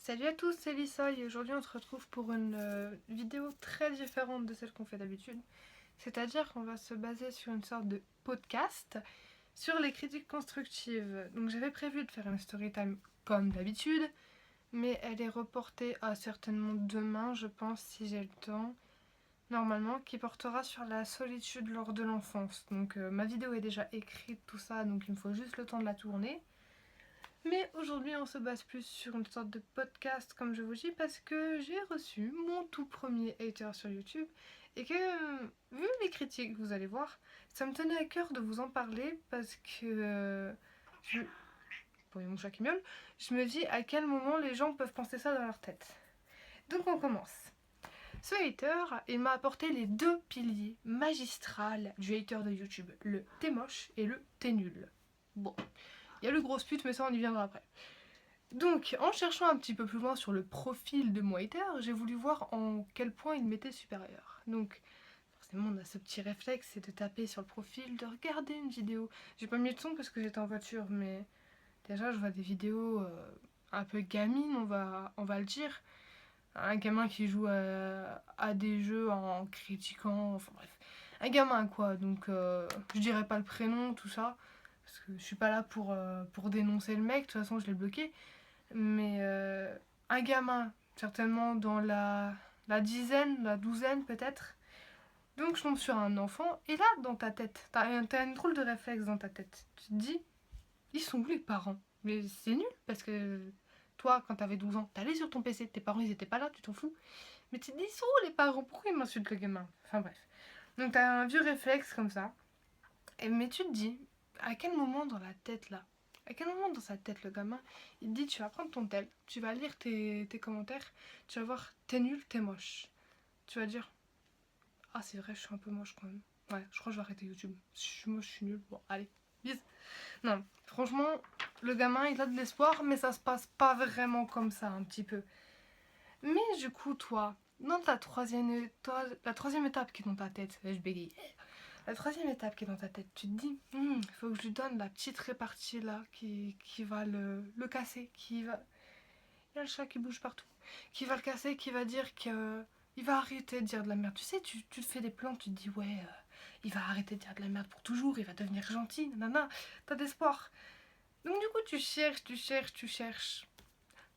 Salut à tous, c'est Lisa et aujourd'hui on se retrouve pour une vidéo très différente de celle qu'on fait d'habitude. C'est-à-dire qu'on va se baser sur une sorte de podcast sur les critiques constructives. Donc j'avais prévu de faire une story time comme d'habitude, mais elle est reportée à certainement demain, je pense, si j'ai le temps, normalement, qui portera sur la solitude lors de l'enfance. Donc ma vidéo est déjà écrite, tout ça, donc il me faut juste le temps de la tourner. Mais aujourd'hui, on se base plus sur une sorte de podcast, comme je vous dis, parce que j'ai reçu mon tout premier hater sur YouTube et que, vu les critiques, vous allez voir, ça me tenait à cœur de vous en parler parce que, bon, il y a mon chat qui miaule, je me dis à quel moment les gens peuvent penser ça dans leur tête. Donc on commence. Ce hater, il m'a apporté les deux piliers magistrales du hater de YouTube, le t'es moche et le t'es nul. Bon, il y a le gros pute, mais ça on y viendra après. Donc, en cherchant un petit peu plus loin sur le profil de mon hater, j'ai voulu voir en quel point il m'était supérieur. Donc, forcément, on a ce petit réflexe, c'est de taper sur le profil, de regarder une vidéo. J'ai pas mis de son parce que j'étais en voiture, mais déjà, je vois des vidéos un peu gamines, on va le dire. Un gamin qui joue à des jeux en critiquant, enfin bref. Un gamin quoi, donc je dirais pas le prénom, tout ça, parce que je suis pas là pour dénoncer le mec, de toute façon je l'ai bloqué. Mais un gamin, certainement dans la dizaine, la douzaine peut-être. Donc je tombe sur un enfant, et là, dans ta tête, t'as une drôle de réflexe dans ta tête. Tu te dis, ils sont où les parents? Mais c'est nul, parce que toi, quand t'avais 12 ans, t'allais sur ton PC, tes parents ils étaient pas là, tu t'en fous. Mais tu te dis, ils sont où les parents? Pourquoi ils m'insultent le gamin? Enfin bref. Donc t'as un vieux réflexe comme ça. Mais tu te dis, à quel moment dans la tête là, à quel moment dans sa tête le gamin, il te dit tu vas prendre ton tel, tu vas lire tes commentaires, tu vas voir t'es nul, t'es moche. Tu vas dire ah c'est vrai je suis un peu moche quand même. Ouais je crois que je vais arrêter YouTube. Si je suis moche je suis nul. Bon allez, bis. Non, franchement le gamin il a de l'espoir mais ça se passe pas vraiment comme ça un petit peu. Mais du coup toi, dans la troisième étape qui est dans ta tête, je bégaye. La troisième étape qui est dans ta tête, tu te dis, il faut que je lui donne la petite répartie là qui va le casser, qui va... Il y a le chat qui bouge partout. Qui va le casser, qui va dire que... Il va arrêter de dire de la merde. Tu sais, tu te fais des plans, tu te dis, ouais, il va arrêter de dire de la merde pour toujours, il va devenir gentil, nanana, t'as d'espoir. Donc du coup, tu cherches, tu cherches, tu cherches.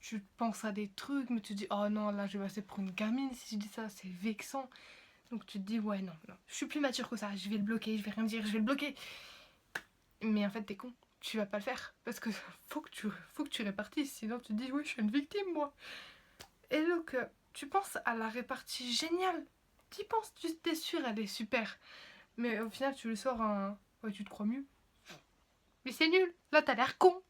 Tu penses à des trucs, mais tu te dis, oh non, là, je vais passer pour une gamine si je dis ça, c'est vexant. Donc tu te dis, ouais, non, non, je suis plus mature que ça, je vais le bloquer, je vais rien dire, je vais le bloquer. Mais en fait, t'es con, tu vas pas le faire. Parce que faut que tu répartisses, sinon tu te dis, oui, je suis une victime, moi. Et donc, tu penses à la répartie géniale. Tu y penses, tu t'es sûr, elle est super. Mais au final, tu lui sors un. Ouais, tu te crois mieux. Mais c'est nul, là, t'as l'air con.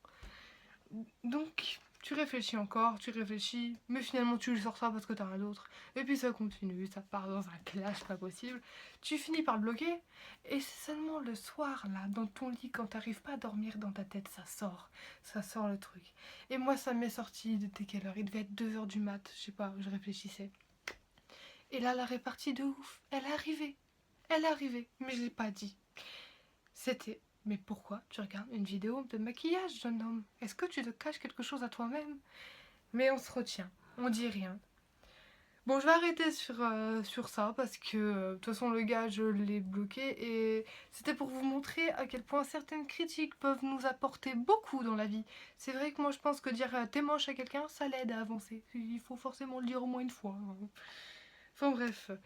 Donc, tu réfléchis encore, tu réfléchis, mais finalement tu le sors ça parce que t'as rien d'autre. Et puis ça continue, ça part dans un clash pas possible. Tu finis par le bloquer, et c'est seulement le soir, là, dans ton lit, quand t'arrives pas à dormir dans ta tête, ça sort le truc. Et moi, ça m'est sorti, il était quelle heure? Il devait être 2 heures du mat, je sais pas, je réfléchissais. Et là, la répartie de ouf, elle est arrivée, mais je l'ai pas dit. C'était mais pourquoi tu regardes une vidéo de maquillage, jeune homme? Est-ce que tu te caches quelque chose à toi-même? Mais on se retient, on dit rien. Bon, je vais arrêter sur ça parce que de toute façon, le gars, je l'ai bloqué et c'était pour vous montrer à quel point certaines critiques peuvent nous apporter beaucoup dans la vie. C'est vrai que moi, je pense que dire t'es moche à quelqu'un, ça l'aide à avancer. Il faut forcément le dire au moins une fois. Enfin bref, de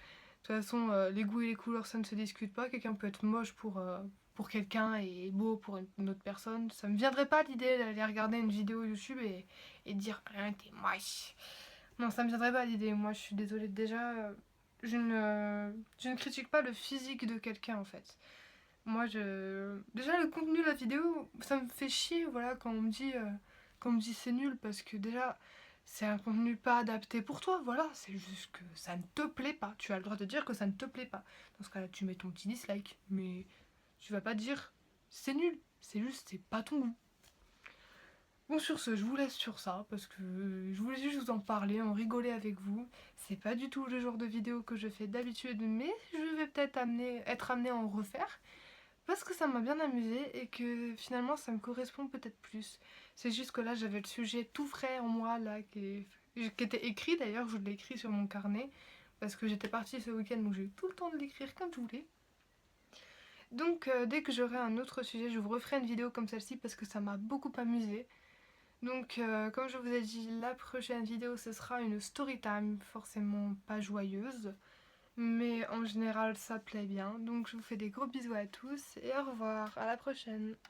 toute façon, les goûts et les couleurs, ça ne se discute pas. Quelqu'un peut être moche pour quelqu'un et beau pour une autre personne. Ça me viendrait pas l'idée d'aller regarder une vidéo YouTube et dire ah, t'es moche. Non, ça me viendrait pas l'idée. Moi, je suis désolée. Déjà, je ne critique pas le physique de quelqu'un en fait. Moi, déjà, le contenu de la vidéo, ça me fait chier voilà, quand on me dit c'est nul parce que déjà. C'est un contenu pas adapté pour toi, voilà, c'est juste que ça ne te plaît pas. Tu as le droit de dire que ça ne te plaît pas. Dans ce cas-là, tu mets ton petit dislike, mais tu vas pas dire c'est nul, c'est juste c'est pas ton goût. Bon, sur ce, je vous laisse sur ça parce que je voulais juste vous en parler, en rigoler avec vous. C'est pas du tout le genre de vidéo que je fais d'habitude, mais je vais peut-être être amenée à en refaire parce que ça m'a bien amusé et que finalement ça me correspond peut-être plus. C'est juste que là j'avais le sujet tout frais en moi là qui était écrit d'ailleurs, je l'ai écrit sur mon carnet parce que j'étais partie ce week-end donc j'ai eu tout le temps de l'écrire comme je voulais. Donc dès que j'aurai un autre sujet je vous referai une vidéo comme celle-ci parce que ça m'a beaucoup amusée. Donc comme je vous ai dit, la prochaine vidéo ce sera une story time, forcément pas joyeuse, mais en général ça plaît bien. Donc je vous fais des gros bisous à tous et au revoir, à la prochaine.